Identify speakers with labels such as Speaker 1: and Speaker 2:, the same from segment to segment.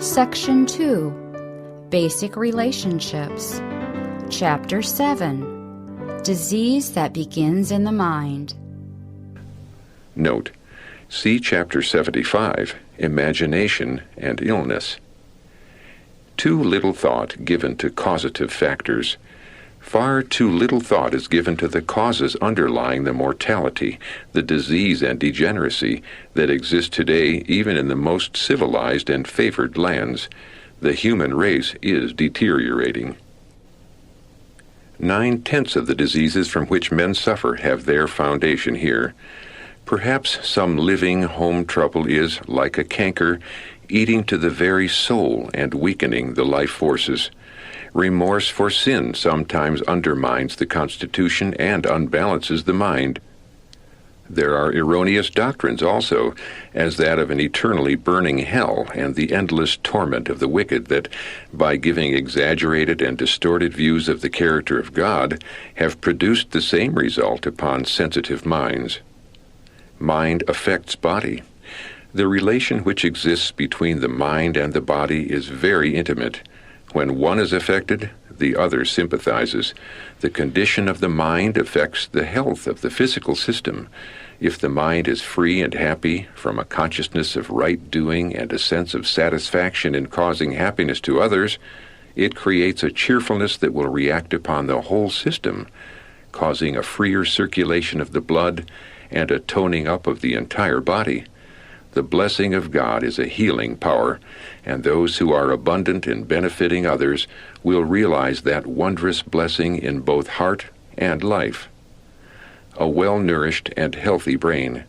Speaker 1: Section 2, Basic Relationships. Chapter 7, Disease that Begins in the Mind.
Speaker 2: Note: see Chapter 75, Imagination and Illness. Too little thought given to causative factors. Far too little thought is given to the causes underlying the mortality, the disease and degeneracy that exist today even in the most civilized and favored lands. The human race is deteriorating. 9/10 of the diseases from which men suffer have their foundation here. Perhaps some living home trouble is, like a canker, eating to the very soul and weakening the life forces. Remorse for sin sometimes undermines the constitution and unbalances the mind. There are erroneous doctrines also, as that of an eternally burning hell and the endless torment of the wicked that, by giving exaggerated and distorted views of the character of God, have produced the same result upon sensitive minds. Mind affects body. The relation which exists between the mind and the body is very intimate. When one is affected, the other sympathizes. The condition of the mind affects the health of the physical system. If the mind is free and happy from a consciousness of right doing and a sense of satisfaction in causing happiness to others, it creates a cheerfulness that will react upon the whole system, causing a freer circulation of the blood and a toning up of the entire body. The blessing of God is a healing power, and those who are abundant in benefiting others will realize that wondrous blessing in both heart and life. A well-nourished and healthy brain.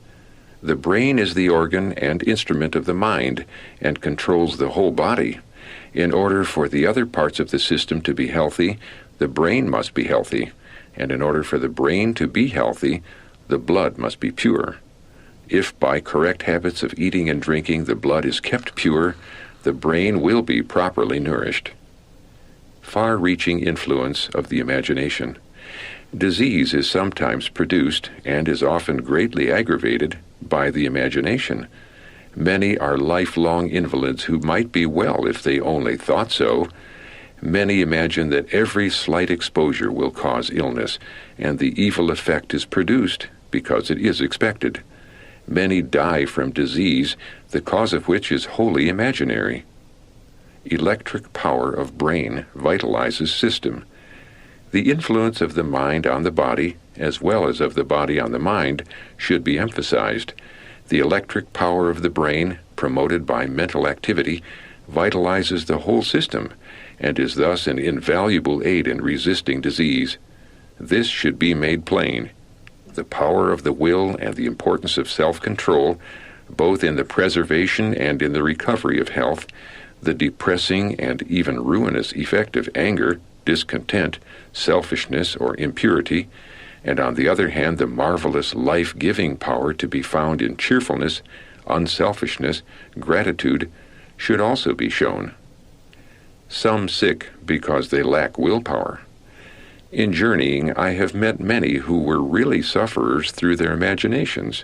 Speaker 2: The brain is the organ and instrument of the mind and controls the whole body. In order for the other parts of the system to be healthy, the brain must be healthy, and in order for the brain to be healthy, the blood must be pure. If by correct habits of eating and drinking the blood is kept pure, the brain will be properly nourished. Far-reaching influence of the imagination. Disease is sometimes produced, and is often greatly aggravated, by the imagination. Many are lifelong invalids who might be well if they only thought so. Many imagine that every slight exposure will cause illness, and the evil effect is produced because it is expected. Many die from disease, the cause of which is wholly imaginary. Electric power of brain vitalizes system. The influence of the mind on the body, as well as of the body on the mind, should be emphasized. The electric power of the brain, promoted by mental activity, vitalizes the whole system, and is thus an invaluable aid in resisting disease. This should be made plain. The power of the will and the importance of self-control, both in the preservation and in the recovery of health, the depressing and even ruinous effect of anger, discontent, selfishness, or impurity, and on the other hand the marvelous life-giving power to be found in cheerfulness, unselfishness, gratitude, should also be shown. Some sick because they lack willpower. In journeying, I have met many who were really sufferers through their imaginations.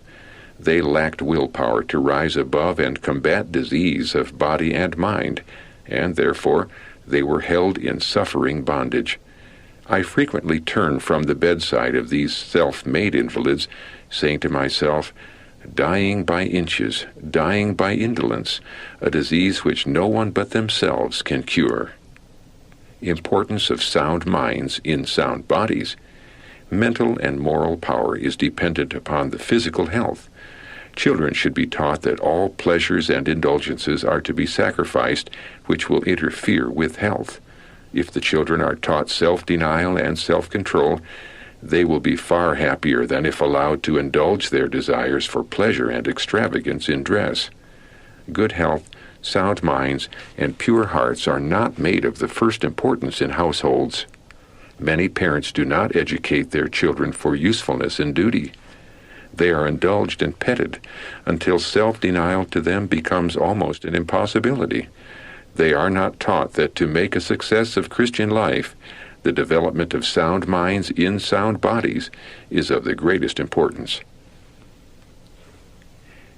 Speaker 2: They lacked willpower to rise above and combat disease of body and mind, and therefore they were held in suffering bondage. I frequently turn from the bedside of these self-made invalids, saying to myself, dying by inches, dying by indolence, a disease which no one but themselves can cure. Importance of sound minds in sound bodies. Mental and moral power is dependent upon the physical health. Children should be taught that all pleasures and indulgences are to be sacrificed which will interfere with health. If the children are taught self-denial and self-control, they will be far happier than if allowed to indulge their desires for pleasure and extravagance in dress. Good health, sound minds, and pure hearts are not made of the first importance in households. Many parents do not educate their children for usefulness and duty. They are indulged and petted until self-denial to them becomes almost an impossibility. They are not taught that to make a success of Christian life, the development of sound minds in sound bodies is of the greatest importance.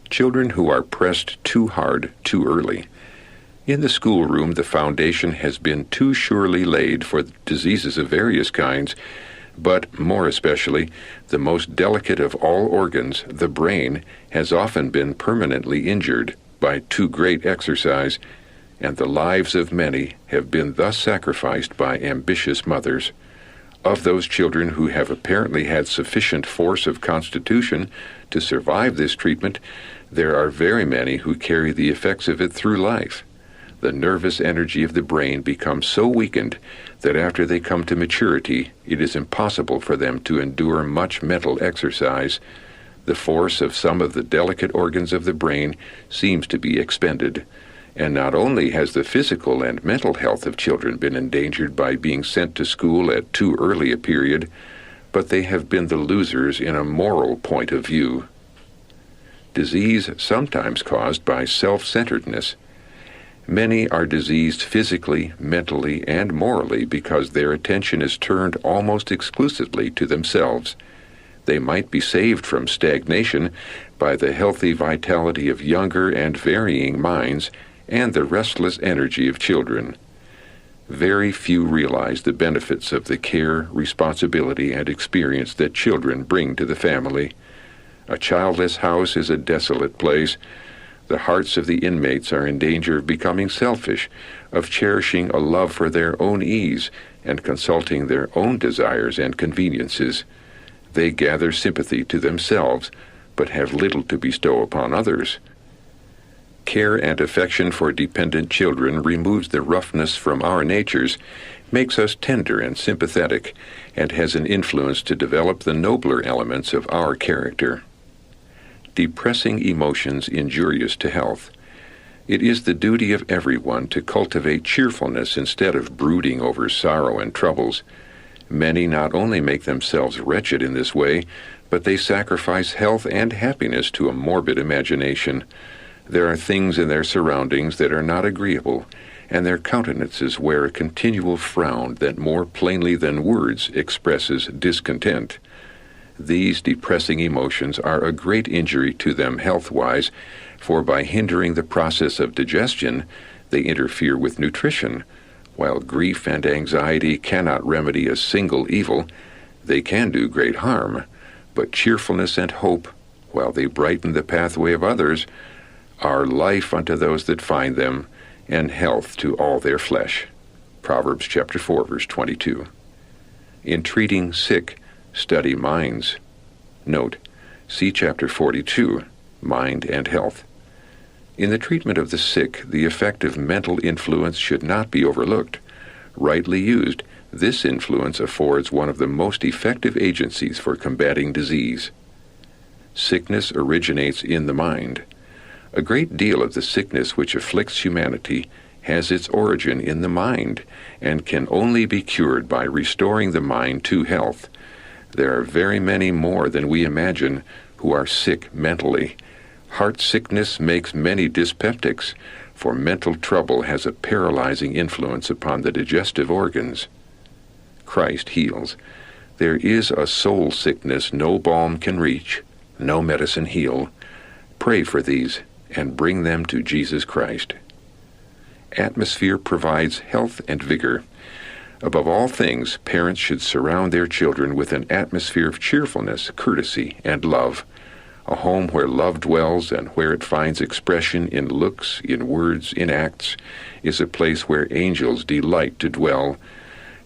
Speaker 2: Children who are pressed too hard too early. In the schoolroom, the foundation has been too surely laid for diseases of various kinds, but more especially, the most delicate of all organs, the brain, has often been permanently injured by too great exercise, and the lives of many have been thus sacrificed by ambitious mothers. Of those children who have apparently had sufficient force of constitution to survive this treatment, there are very many who carry the effects of it through life. The nervous energy of the brain becomes so weakened that after they come to maturity, it is impossible for them to endure much mental exercise. The force of some of the delicate organs of the brain seems to be expended, and not only has the physical and mental health of children been endangered by being sent to school at too early a period, but they have been the losers in a moral point of view. Disease sometimes caused by self-centeredness. Many are diseased physically, mentally, and morally because their attention is turned almost exclusively to themselves. They might be saved from stagnation by the healthy vitality of younger and varying minds and the restless energy of children. Very few realize the benefits of the care, responsibility, and experience that children bring to the family. A childless house is a desolate place. The hearts of the inmates are in danger of becoming selfish, of cherishing a love for their own ease and consulting their own desires and conveniences. They gather sympathy to themselves, but have little to bestow upon others. Care and affection for dependent children removes the roughness from our natures, makes us tender and sympathetic, and has an influence to develop the nobler elements of our character. Depressing emotions injurious to health. It is the duty of everyone to cultivate cheerfulness instead of brooding over sorrow and troubles. Many not only make themselves wretched in this way, but they sacrifice health and happiness to a morbid imagination. There are things in their surroundings that are not agreeable, and their countenances wear a continual frown that more plainly than words expresses discontent. These depressing emotions are a great injury to them health-wise, for by hindering the process of digestion, they interfere with nutrition. While grief and anxiety cannot remedy a single evil, they can do great harm. But cheerfulness and hope, while they brighten the pathway of others, are life unto those that find them, and health to all their flesh. Proverbs chapter 4, verse 22. In treating sick, study minds. Note, see chapter 42, Mind and Health. In the treatment of the sick, the effect of mental influence should not be overlooked. Rightly used, this influence affords one of the most effective agencies for combating disease. Sickness originates in the mind. A great deal of the sickness which afflicts humanity has its origin in the mind and can only be cured by restoring the mind to health. There are very many more than we imagine who are sick mentally. Heart sickness makes many dyspeptics, for mental trouble has a paralyzing influence upon the digestive organs. Christ heals. There is a soul sickness no balm can reach, no medicine heal. Pray for these and bring them to Jesus Christ. Atmosphere provides health and vigor. Above all things, parents should surround their children with an atmosphere of cheerfulness, courtesy, and love. A home where love dwells and where it finds expression in looks, in words, in acts, is a place where angels delight to dwell.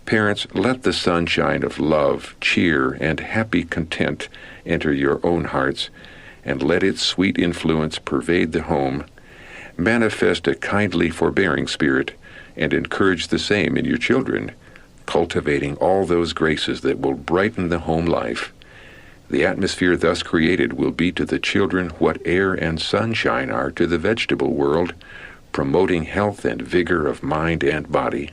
Speaker 2: Parents, let the sunshine of love, cheer, and happy content enter your own hearts, and let its sweet influence pervade the home. Manifest a kindly, forbearing spirit, and encourage the same in your children, cultivating all those graces that will brighten the home life. The atmosphere thus created will be to the children what air and sunshine are to the vegetable world, promoting health and vigor of mind and body.